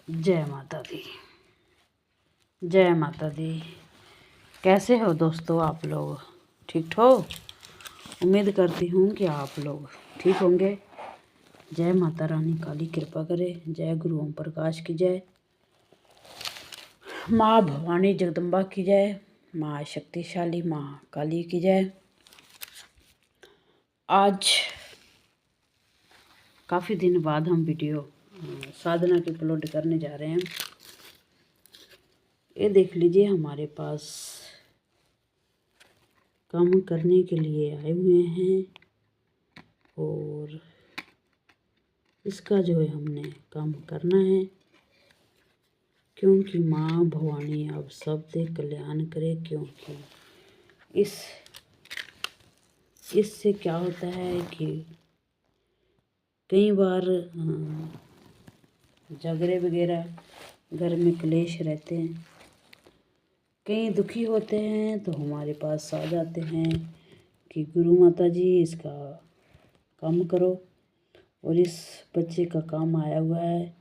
जय माता दी। जय माता दी। कैसे हो दोस्तों आप लोग? ठीक हो? उम्मीद करती हूँ कि आप लोग ठीक होंगे। जय माता रानी काली कृपा करे। जय गुरु ओम प्रकाश की जय। माँ भवानी जगदम्बा की जय। माँ शक्तिशाली माँ काली की जय। आज काफ़ी दिन बाद हम वीडियो साधना की अपलोड करने जा रहे हैं। ये देख लीजिए, हमारे पास काम करने के लिए आए हुए हैं और इसका जो है हमने काम करना है, क्योंकि माँ भवानी अब सबके कल्याण करे। क्योंकि इससे क्या होता है कि कई बार झगड़े वगैरह घर में क्लेश रहते हैं, कई दुखी होते हैं तो हमारे पास आ जाते हैं कि गुरु माता जी इसका काम करो। और इस बच्चे का काम आया हुआ है,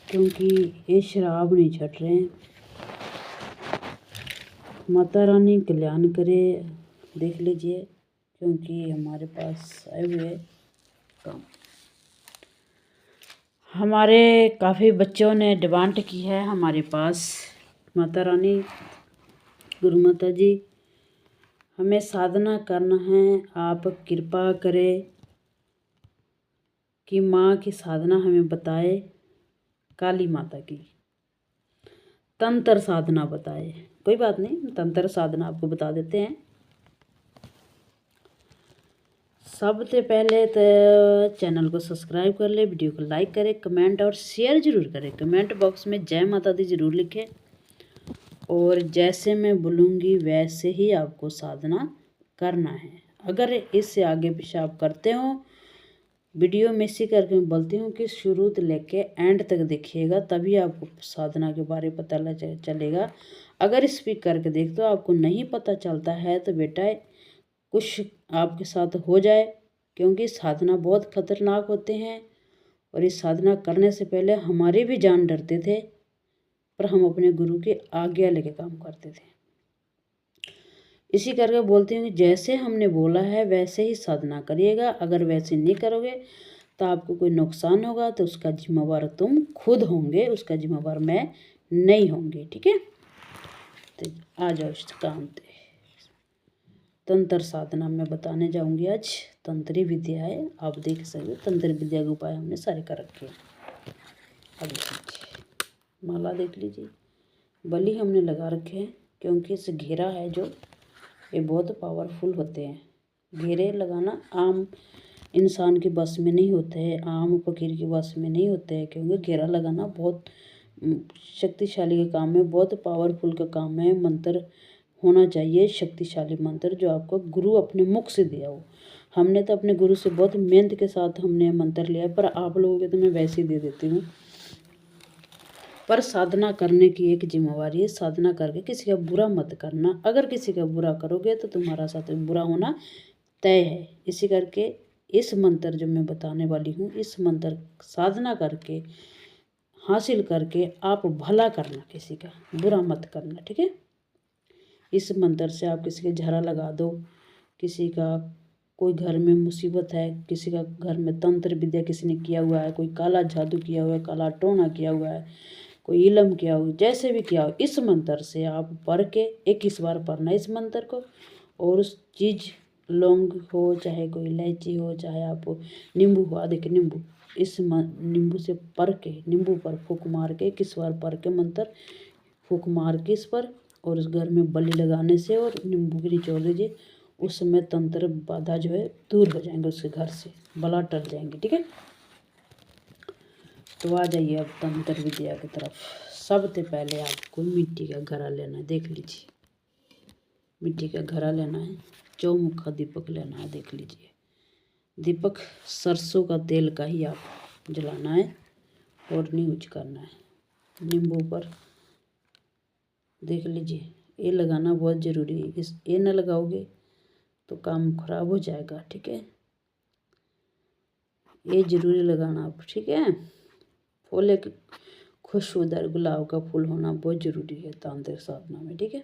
क्योंकि ये शराब नहीं छट रहे हैं। माता रानी कल्याण करे। देख लीजिए, क्योंकि हमारे पास आए हुए काम। हमारे काफ़ी बच्चों ने डिमांड की है हमारे पास, माता रानी गुरु माता जी हमें साधना करना है, आप कृपा करें कि माँ की साधना हमें बताए। काली माता की तंत्र साधना बताए। कोई बात नहीं, तंत्र साधना आपको बता देते हैं। सबसे पहले तो चैनल को सब्सक्राइब कर ले, वीडियो को लाइक करें, कमेंट और शेयर जरूर करें। कमेंट बॉक्स में जय माता दी जरूर लिखें और जैसे मैं बोलूँगी वैसे ही आपको साधना करना है। अगर इससे आगे पीछे आप करते हो, वीडियो में इसी करके मैं बोलती हूँ कि शुरू से लेके एंड तक देखिएगा, तभी आपको साधना के बारे में पता चलेगा। अगर स्पीकर के देखते हो आपको नहीं पता चलता है तो बेटा कुछ आपके साथ हो जाए, क्योंकि साधना बहुत खतरनाक होते हैं। और इस साधना करने से पहले हमारे भी जान डरते थे, पर हम अपने गुरु की आज्ञा लेके काम करते थे। इसी करके बोलती हूँ कि जैसे हमने बोला है वैसे ही साधना करिएगा। अगर वैसे नहीं करोगे तो आपको कोई नुकसान होगा तो उसका जिम्मेवार तुम खुद होंगे, उसका जिम्मेवार मैं नहीं होंगी। ठीक है, तो आ जाओ इस काम पे। तंत्र साधना मैं बताने जाऊंगी आज। तंत्री विद्या है, आप देख सकते हो। तंत्र विद्या के उपाय हमने सारे कर रखे हैं। अब देखिए, माला देख लीजिए, बलि हमने लगा रखे हैं, क्योंकि इस घेरा है जो ये बहुत पावरफुल होते हैं। घेरे लगाना आम इंसान के बस में नहीं होते हैं, आम फकीर के बस में नहीं होते हैं, क्योंकि घेरा लगाना बहुत शक्तिशाली का काम है, बहुत पावरफुल का काम है। मंत्र होना चाहिए, शक्तिशाली मंत्र जो आपको गुरु अपने मुख से दिया हो। हमने तो अपने गुरु से बहुत मेहनत के साथ हमने मंत्र लिया, पर आप लोगों के तो मैं वैसे ही दे देती हूँ। पर साधना करने की एक जिम्मेवारी है, साधना करके किसी का बुरा मत करना। अगर किसी का बुरा करोगे तो तुम्हारा साथ बुरा होना तय है। इसी करके इस मंत्र जो मैं बताने वाली हूँ, इस मंत्र साधना करके हासिल करके आप भला करना, किसी का बुरा मत करना। ठीक है, इस मंत्र से आप किसी के झरा लगा दो, किसी का कोई घर में मुसीबत है, किसी का घर में तंत्र विद्या किसी ने किया हुआ है, कोई काला जादू किया हुआ है, काला टोना किया हुआ है, कोई इलम किया हो, जैसे भी किया हो, इस मंत्र से आप पढ़ के 21 बार पढ़ना इस मंत्र को। और उस चीज़ लौंग हो, चाहे कोई इलायची हो, चाहे आप नींबू हो, देखिए नींबू, इस नींबू से पढ़ के, नींबू पर फूक मार के 21 बार पढ़ के मंत्र फूक मार के इस पर, और उस घर में बलि लगाने से और नींबू भी निचोड़ दीजिए। उस समय तंत्र बाधा जो है दूर हो जाएंगे, उसके घर से बला टल जाएंगे। ठीक है, तो आ जाइए अब तंत्र विद्या की तरफ। सबसे पहले आपको मिट्टी का घड़ा लेना है। देख लीजिए, मिट्टी का घड़ा लेना है, चौमुखा दीपक लेना है। देख लीजिए, दीपक सरसों का तेल का ही आप जलाना है और नहीं यूज करना है। नींबू पर देख लीजिए, ये लगाना बहुत ज़रूरी है। इस ये न लगाओगे तो काम खराब हो जाएगा। ठीक है, ये ज़रूरी लगाना आप। ठीक है, फूल एक खुशबूदार गुलाब का फूल होना बहुत ज़रूरी है तांत्रिक साधना में। ठीक है,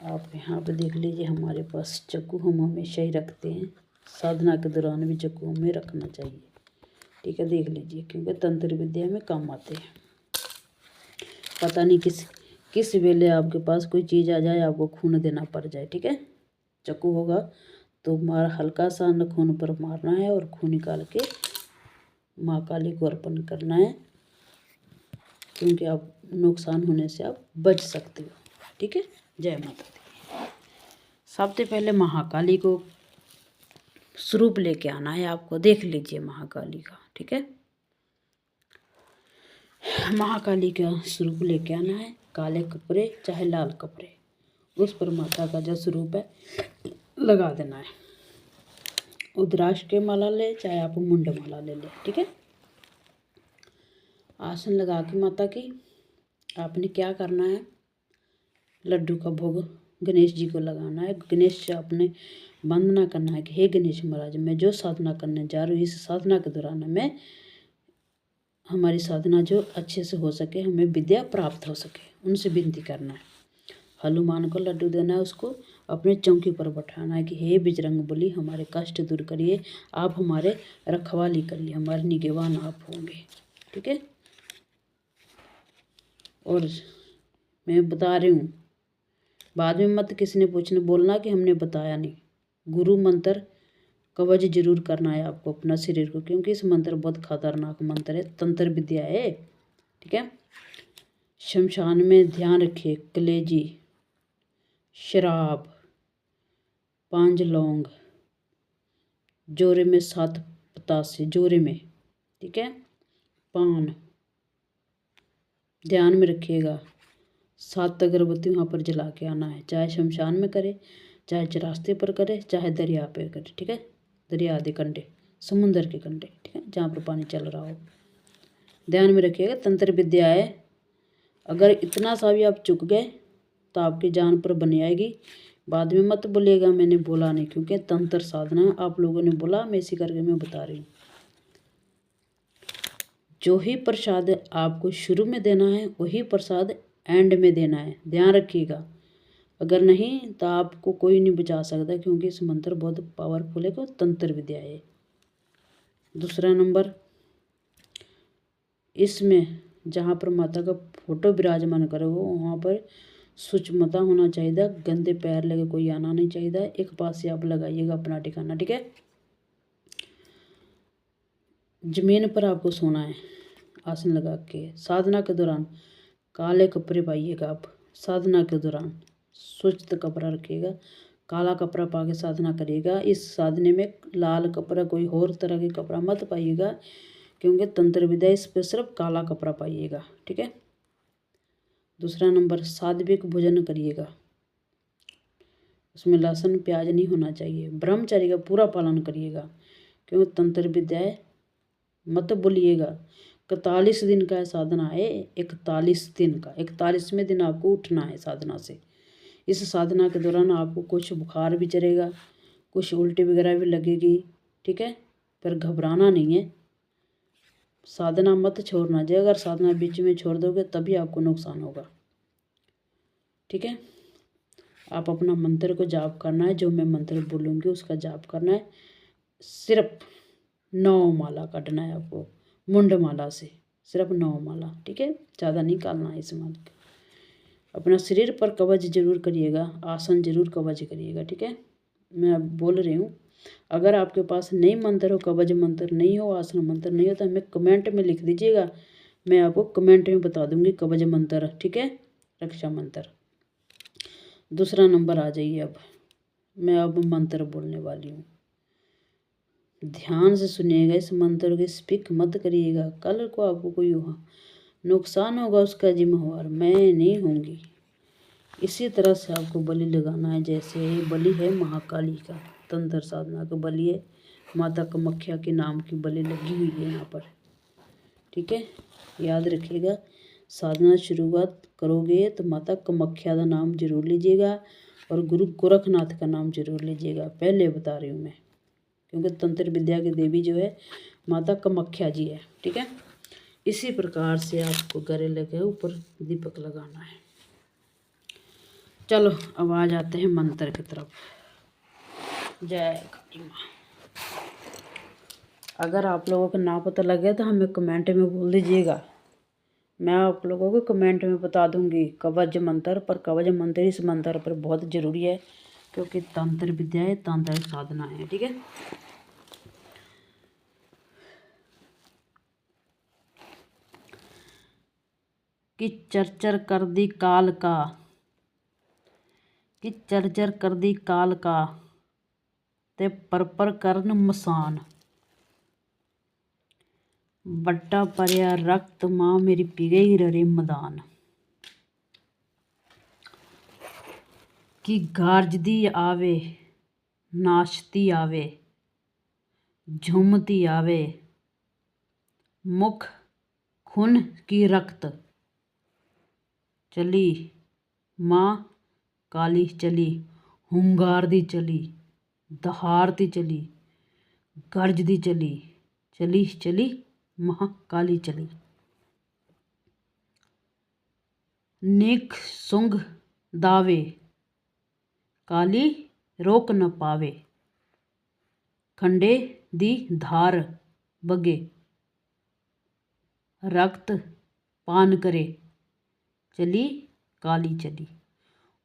आप यहाँ पे देख लीजिए हमारे पास चक्कू हम हमेशा ही रखते हैं, साधना के दौरान भी चक्कू हमें रखना चाहिए। ठीक है, देख लीजिए क्योंकि तंत्र विद्या में काम आते हैं। पता नहीं किस वेले आपके पास कोई चीज़ आ जाए, आपको खून देना पड़ जाए। ठीक है, चक्कू होगा तो हल्का सा खून पर मारना है और खून निकाल के माँ काली को अर्पण करना है, क्योंकि आप नुकसान होने से आप बच सकते हो। ठीक है, जय माता दी। सबसे पहले महाकाली को स्वरूप लेके आना है आपको, देख लीजिए महाकाली का। ठीक है, महाकाली का स्वरूप लेके आना है, काले कपड़े चाहे लाल कपड़े, उस पर माता का जो स्वरूप है लगा देना है। उद्राक्ष के माला ले चाहे आप मुंड माला ले लें। ठीक है, आसन लगा के माता की आपने क्या करना है, लड्डू का भोग गणेश जी को लगाना है। गणेश से आपने वंदना करना है कि हे गणेश महाराज, मैं जो साधना करने जा रही हूँ, इस साधना के दौरान मैं हमारी साधना जो अच्छे से हो सके, हमें विद्या प्राप्त हो सके, उनसे विनती करना है। हनुमान को लड्डू देना है, उसको अपने चौकी पर बैठाना है कि हे बजरंगबली, हमारे कष्ट दूर करिए, आप हमारे रखवाली करिए, हमारे निगहबान आप होंगे। ठीक है, और मैं बता रही हूँ, बाद में मत किसी ने पूछने बोलना कि हमने बताया नहीं। गुरु मंत्र कवच जरूर करना है आपको अपना शरीर को, क्योंकि इस मंत्र बहुत खतरनाक मंत्र है, तंत्र विद्या है। ठीक है, शमशान में ध्यान रखिए, कलेजी, शराब, 5 लौंग, जोरे में 7 पतासे जोरे में। ठीक है, पान ध्यान में रखिएगा, 7 अगरबत्ती वहाँ पर जला के आना है, चाहे शमशान में करे, चाहे चौरास्ते पर करे, चाहे दरिया पे करे। ठीक है, दरिया आदि कंढे, समुंदर के कंढे। ठीक है, जहाँ पर पानी चल रहा हो, ध्यान में रखिएगा तंत्र विद्या है। अगर इतना सा भी आप चुक गए तो आपकी जान पर बन आएगी। बाद में मत बोलिएगा मैंने बोला नहीं, क्योंकि तंत्र साधना आप लोगों ने बोला, मैं इसी करके मैं बता रही हूँ। जो ही प्रसाद आपको शुरू में देना है वही प्रसाद एंड में देना है, ध्यान रखिएगा। अगर नहीं तो आपको कोई नहीं बचा सकता, क्योंकि इस मंत्र बहुत पावरफुल है, को तंत्र विद्या है। दूसरा नंबर, इसमें जहाँ पर माता का फोटो विराजमान करो वहाँ पर सूक्ष्मता होना चाहिए, गंदे पैर लगे कोई आना नहीं चाहिए। एक पास से आप लगाइएगा अपना ठिकाना। ठीक है, जमीन पर आपको सोना है आसन लगा के। साधना के दौरान काले कपड़े पाइएगा आप, साधना के दौरान स्वच्छ कपड़ा रखिएगा, काला कपड़ा पा के साधना करिएगा। इस साधने में लाल कपड़ा कोई और तरह के कपड़ा मत पाइएगा, क्योंकि तंत्र विद्या इस पर सिर्फ काला कपड़ा पाइएगा। ठीक है, दूसरा नंबर, सात्विक भोजन करिएगा, उसमें लहसुन प्याज नहीं होना चाहिए। ब्रह्मचर्य का पूरा पालन करिएगा, क्योंकि तंत्र विद्या है, मत बोलिएगा। 41 दिन का साधना है, 41 दिन का, 41वें दिन आपको उठना है साधना से। इस साधना के दौरान आपको कुछ बुखार भी चढ़ेगा, कुछ उल्टी वगैरह भी लगेगी। ठीक है, पर घबराना नहीं है, साधना मत छोड़ना चाहिए। अगर साधना बीच में छोड़ दोगे तभी आपको नुकसान होगा। ठीक है, आप अपना मंत्र को जाप करना है, जो मैं मंत्र बोलूँगी उसका जाप करना है। सिर्फ 9 माला काटना है आपको, मुंड माला से सिर्फ 9 माला। ठीक है, ज़्यादा नहीं काटना है इस माला का। अपना शरीर पर कवच जरूर करिएगा, आसन जरूर कवच करिएगा। ठीक है, मैं अब बोल रही हूँ, अगर आपके पास नई मंत्र हो, कवच मंत्र नहीं हो, आसन मंत्र नहीं हो, तो हमें कमेंट में लिख दीजिएगा, मैं आपको कमेंट में बता दूंगी कवच मंत्र। ठीक है, रक्षा मंत्र। दूसरा नंबर आ जाइए, अब मैं अब मंत्र बोलने वाली हूँ, ध्यान से सुनिएगा। इस मंत्र को स्पीक मत करिएगा, कल को आपको कोई नुकसान होगा उसका जिम्मेवार मैं नहीं होंगी। इसी तरह से आपको बलि लगाना है, जैसे बलि है महाकाली का, तंत्र साधना का बलि है, माता कामाख्या के नाम की बलि लगी हुई है यहाँ पर। ठीक है, याद रखिएगा, साधना शुरुआत करोगे तो माता कामाख्या का नाम जरूर लीजिएगा और गुरु गोरखनाथ का नाम जरूर लीजिएगा। पहले बता रही हूँ मैं, क्योंकि तंत्र विद्या की देवी जो है माता कामाख्या जी है। ठीक है, इसी प्रकार से आपको गले लगे ऊपर दीपक लगाना है। चलो अब आ जाते हैं मंत्र की तरफ। जय काली माँ। अगर आप लोगों को ना पता लगे तो हमें कमेंट में बोल दीजिएगा, मैं आप लोगों को कमेंट में बता दूंगी कवच मंत्र। पर कवच मंत्र इस मंत्र पर बहुत ज़रूरी है, क्योंकि तंत्र विद्या है, तांत्रिक साधना है। ठीक है, कि चरचर कर दी काल का, कि चरचर कर दी काल का, ते पर करन मसान, बट्टा परया रक्त माँ मेरी पी गई रे मैदान। कि गारजदी आवे नाचती आवे, झूमती आवे, मुख खून की रक्त, चली माँ काली चली, हुंगारदी चली, दहाड़ती चली, गर्जदी चली, चली चली महाकाली चली। नेक सुंग दावे, काली रोक न पावे, खंडे दी धार बगे, रक्त पान करे, चली काली चली,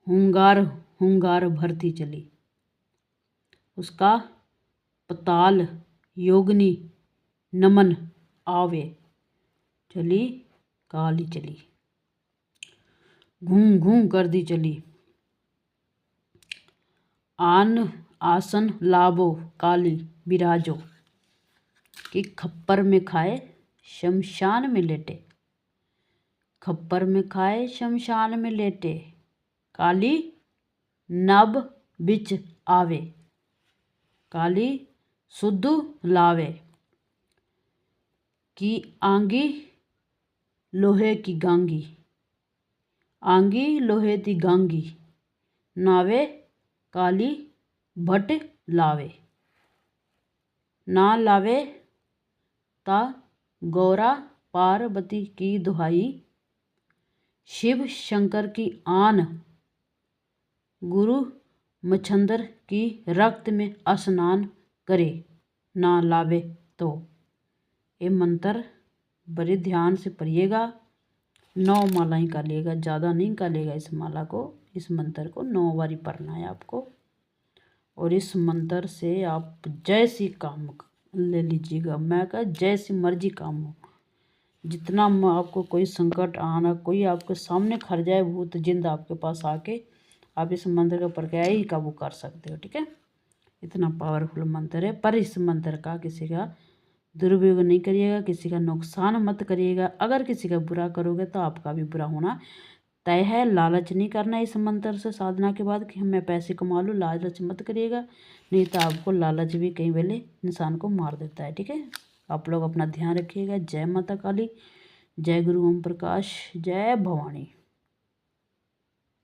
हुंगार हुंगार भरती चली, उसका पताल योगनी नमन आवे, चली काली चली, घूं घूं कर दी चली, आन आसन लाभो काली बिराजो, कि खप्पर में खाए शमशान में लेटे, खप्पर में खाए शमशान में लेटे, काली नभ बिच आवे, काली सुध लावे, कि आंगी लोहे की गांगी, आंगी लोहे की गांगी, नावे काली भट लावे, ना लावे ता गौरा पार्वती की दुहाई, शिव शंकर की आन, गुरु मच्छंदर की रक्त में स्नान करे, ना लावे तो। ये मंत्र बड़े ध्यान से पढ़िएगा। 9 माला ही कालिएगा, ज़्यादा नहीं कालिएगा। इस माला को, इस मंत्र को 9 बारी पढ़ना है आपको। और इस मंत्र से आप जैसी काम ले लीजिएगा, मैं कहा जैसी मर्जी काम हो, जितना आपको कोई संकट आना, कोई आपके सामने खड़ जाए भूत जिंद आपके पास आके, आप इस मंत्र का प्रक्रिया ही काबू कर सकते हो। ठीक है, इतना पावरफुल मंत्र है। पर इस मंत्र का किसी का दुरुपयोग नहीं करिएगा, किसी का नुकसान मत करिएगा। अगर किसी का बुरा करोगे तो आपका भी बुरा होना तय है। लालच नहीं करना इस मंत्र से साधना के बाद कि मैं पैसे कमा लूँ, लालच मत करिएगा, नहीं तो आपको लालच भी कई वेले इंसान को मार देता है। ठीक है, आप लोग अपना ध्यान रखिएगा। जय माता काली, जय गुरु ओम प्रकाश, जय भवानी।